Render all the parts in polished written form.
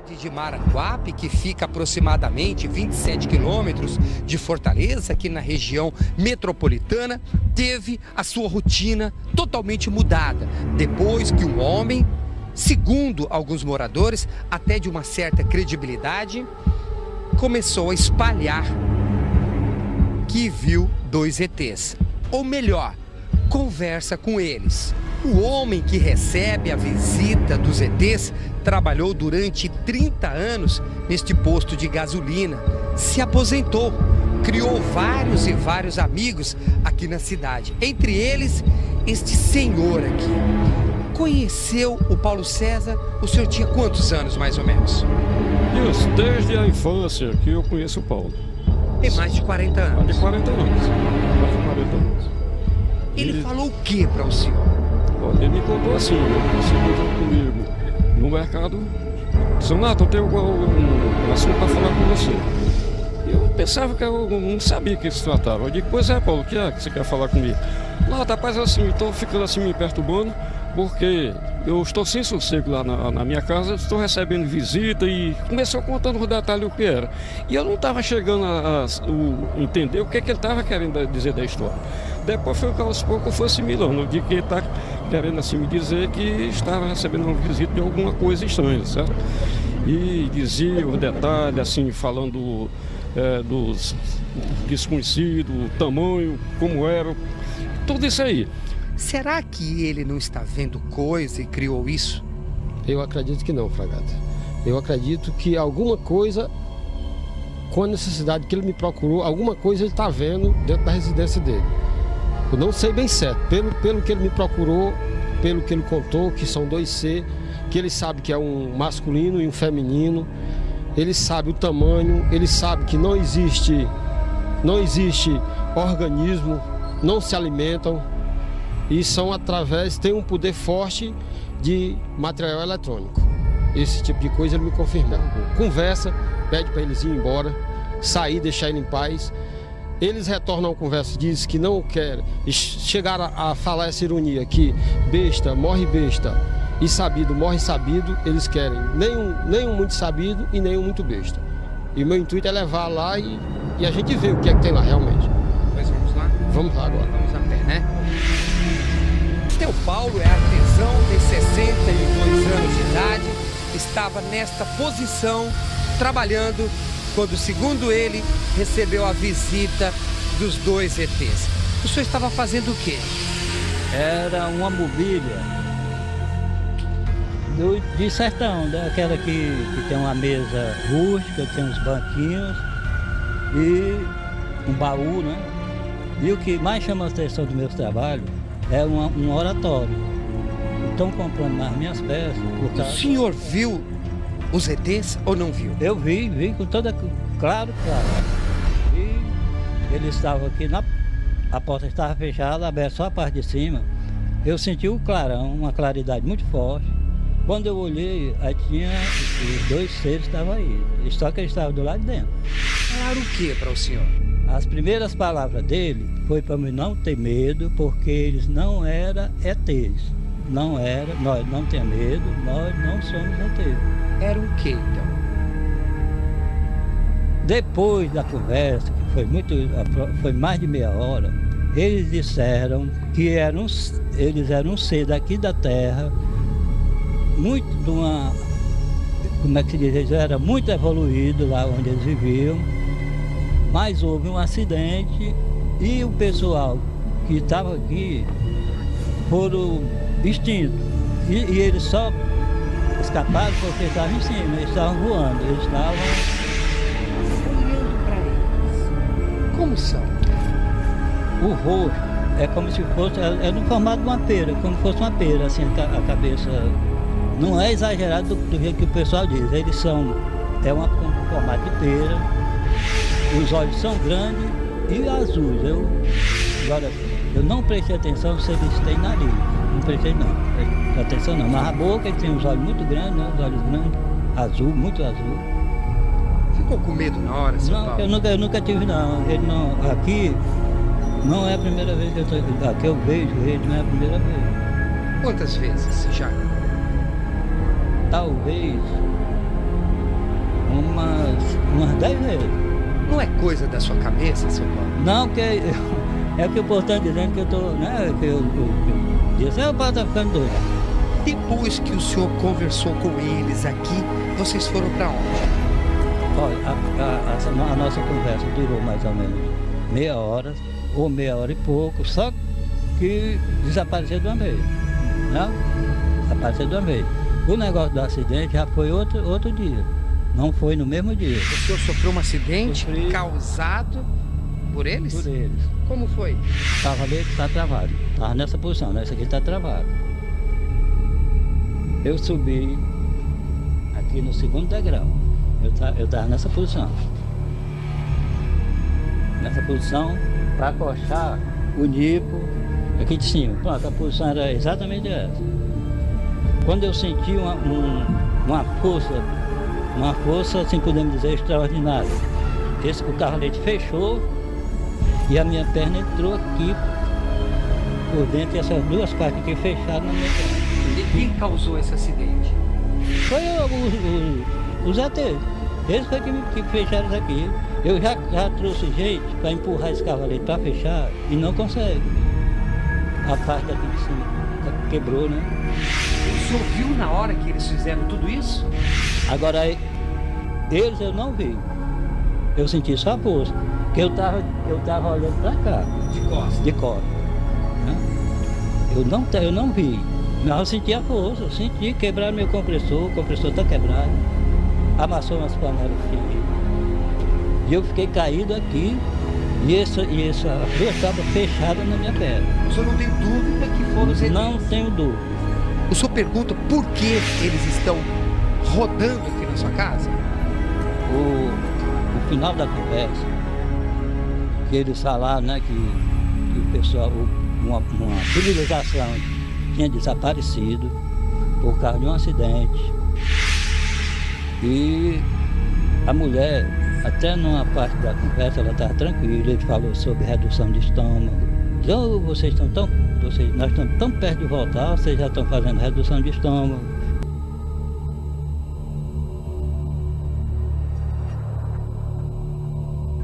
De Maranguape, que fica aproximadamente 27 quilômetros de Fortaleza, aqui na região metropolitana, teve a sua rotina totalmente mudada depois que um homem, segundo alguns moradores, até de uma certa credibilidade, começou a espalhar que viu 2 ETs, ou melhor, conversa com eles. O homem que recebe a visita dos ETs trabalhou durante 30 anos neste posto de gasolina, se aposentou, criou vários e vários amigos aqui na cidade, entre eles este senhor aqui. Conheceu o Paulo César, o senhor tinha quantos anos mais ou menos? Isso, desde a infância que eu conheço o Paulo. Tem mais de 40 anos. Mais de 40 anos. Mais de 40 anos. Ele falou o que para o senhor? Ele me contou assim, ele se encontrou comigo no mercado. Disse, Nato, eu tenho um assunto para falar com você. Eu pensava que eu não sabia o que se tratava. Eu digo, pois é, Paulo, o que é que você quer falar comigo? Nato, rapaz, assim, estou ficando assim me perturbando, porque eu estou sem sossego lá na minha casa, estou recebendo visita e começou contando os detalhes o que era. E eu não estava chegando a entender o que ele estava querendo dizer da história. Depois foi que aos poucos eu fui assimilando, de que ele está querendo assim me dizer que estava recebendo uma visita de alguma coisa estranha, certo? E dizia os detalhes, assim, falando dos desconhecidos, o tamanho, como era, tudo isso aí. Será que ele não está vendo coisa e criou isso? Eu acredito que não, Fragata. Eu acredito que alguma coisa, com a necessidade que ele me procurou, alguma coisa ele está vendo dentro da residência dele. Eu não sei bem certo, pelo que ele me procurou, pelo que ele contou, que são 2 C, que ele sabe que é um masculino e um feminino, ele sabe o tamanho, ele sabe que não existe organismo, não se alimentam, e são tem um poder forte de material eletrônico. Esse tipo de coisa ele me confirmou. Conversa, pede para eles ir embora, sair, deixar ele em paz. Eles retornam a conversa, dizem que não querem, chegaram a falar essa ironia, que besta morre besta e sabido morre sabido. Eles querem nem um muito sabido e nem um muito besta. E o meu intuito é levar lá e a gente vê o que é que tem lá realmente. Pois vamos lá? Vamos lá agora. Vamos a pé, né? Seu Paulo é artesão, tem 62 anos de idade, estava nesta posição, trabalhando, quando, segundo ele, recebeu a visita dos 2 ETs. O senhor estava fazendo o quê? Era uma mobília de sertão, daquela que tem uma mesa rústica, tem uns banquinhos e um baú, né? E o que mais chama a atenção do meu trabalho é um oratório. Estão comprando nas minhas peças. O senhor viu os ETs ou não viu? Eu vi com toda... Claro. E ele estava aqui, a porta estava fechada, aberta só a parte de cima. Eu senti o clarão, uma claridade muito forte. Quando eu olhei, aí tinha os 2 seres que estavam aí. Só que eles estavam do lado de dentro. Falaram o que para o senhor? As primeiras palavras dele foi para mim não ter medo, porque eles não eram ETs. Não era, nós não temos medo, nós não somos ETs. Era o que então? Depois da conversa, que foi mais de meia hora, eles disseram que eles eram um ser daqui da Terra, muito de uma, como é que se diz, eles eram muito evoluídos lá onde eles viviam, mas houve um acidente e o pessoal que estava aqui foram extintos. E eles só escaparam porque estavam em cima, eles estavam voando, eles estavam... Olhando para eles, como são? O rosto é como se fosse, é no formato de uma pera, como se fosse uma pera, assim, a cabeça. Não é exagerado do jeito que o pessoal diz, eles são, um formato de pera, os olhos são grandes e azuis. Eu não prestei atenção se eles têm nariz, não prestei atenção não, mas a boca ele tem os olhos muito grandes, né? Os olhos grandes, azul, muito azul. Ficou com medo na hora, seu Paulo? Eu nunca tive não, ele não, aqui não é a primeira vez que eu vejo ele, não é a primeira vez. Quantas vezes já? Talvez umas 10 vezes. Não é coisa da sua cabeça, seu Paulo? Não, que é o que o povo está dizendo que eu estou, né? Que eu disse, o Paulo está ficando doido. Depois que o senhor conversou com eles aqui, vocês foram para onde? Olha, a nossa conversa durou mais ou menos meia hora, ou meia hora e pouco, só que desapareceu de uma vez. Não? Desapareceu de uma vez. O negócio do acidente já foi outro dia. Não foi no mesmo dia. O senhor sofreu um acidente causado por eles? Por eles. Como foi? O cavalete está travado. Estava nessa posição, nessa aqui está travado. Eu subi aqui no segundo degrau. Eu estava nessa posição. Nessa posição para acochar o nipo aqui de cima. Pronto, a posição era exatamente essa. Quando eu senti uma força, assim podemos dizer, extraordinária. O cavalete fechou e a minha perna entrou aqui por dentro, e essas duas partes aqui fecharam na minha perna. E quem causou esse acidente? Foi os AT. Eles foi que fecharam isso aqui. Eu já trouxe gente para empurrar esse cavalete para fechar e não consegue. A parte daqui de cima quebrou, né? O senhor viu na hora que eles fizeram tudo isso? Agora, eles eu não vi. Eu senti só a força. Porque eu tava olhando para cá. De costas? De costas. Né? Eu não vi. Mas eu senti a força. Eu senti quebrar meu compressor. O compressor está quebrado. Amassou umas panelas aqui. E eu fiquei caído aqui. E essa força estava fechada na minha perna. O senhor não tem dúvida que foram os ETs? Não tenho dúvida. O senhor pergunta por que eles estão rodando aqui na sua casa? O final da conversa, que eles falaram, né, que o pessoal, uma civilização tinha desaparecido por causa de um acidente. E a mulher, até numa parte da conversa, ela estava tranquila, ele falou sobre redução de estômago. Oh, nós estamos tão perto de voltar, vocês já estão fazendo redução de estômago.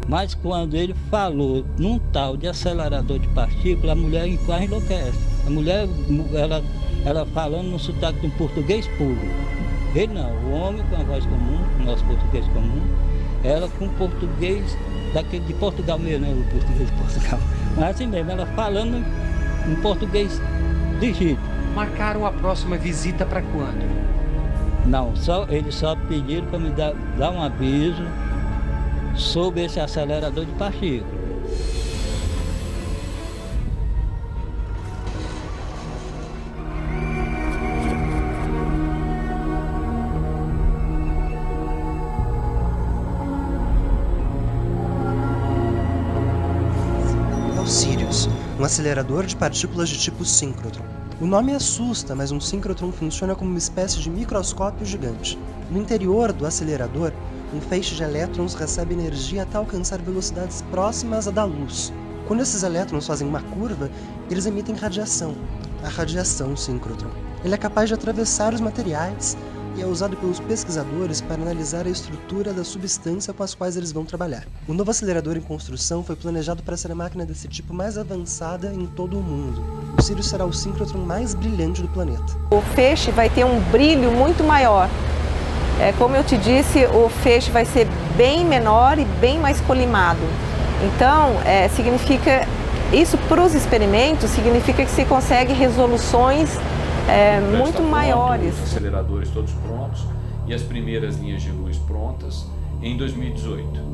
Mas quando ele falou num tal de acelerador de partícula, a mulher quase enlouquece. A mulher, ela falando num sotaque de um português puro. Ele não, o homem com a voz comum, o nosso português comum, ela com português daquele de Portugal mesmo, né? O português de Portugal. Mas assim mesmo, ela falando em português legítimo. Marcaram a próxima visita para quando? Não, eles só pediram para me dar um aviso sobre esse acelerador de partícula. O Sirius, um acelerador de partículas de tipo síncrotron. O nome assusta, mas um síncrotron funciona como uma espécie de microscópio gigante. No interior do acelerador, um feixe de elétrons recebe energia até alcançar velocidades próximas à da luz. Quando esses elétrons fazem uma curva, eles emitem radiação, a radiação síncrotron. Ele é capaz de atravessar os materiais e é usado pelos pesquisadores para analisar a estrutura da substância com as quais eles vão trabalhar. O novo acelerador em construção foi planejado para ser a máquina desse tipo mais avançada em todo o mundo. O Sirius será o síncrotron mais brilhante do planeta. O feixe vai ter um brilho muito maior. Como eu te disse, o feixe vai ser bem menor e bem mais colimado. Então, significa, isso para os experimentos, significa que se consegue resoluções muito maiores. Os aceleradores todos prontos e as primeiras linhas de luz prontas em 2018.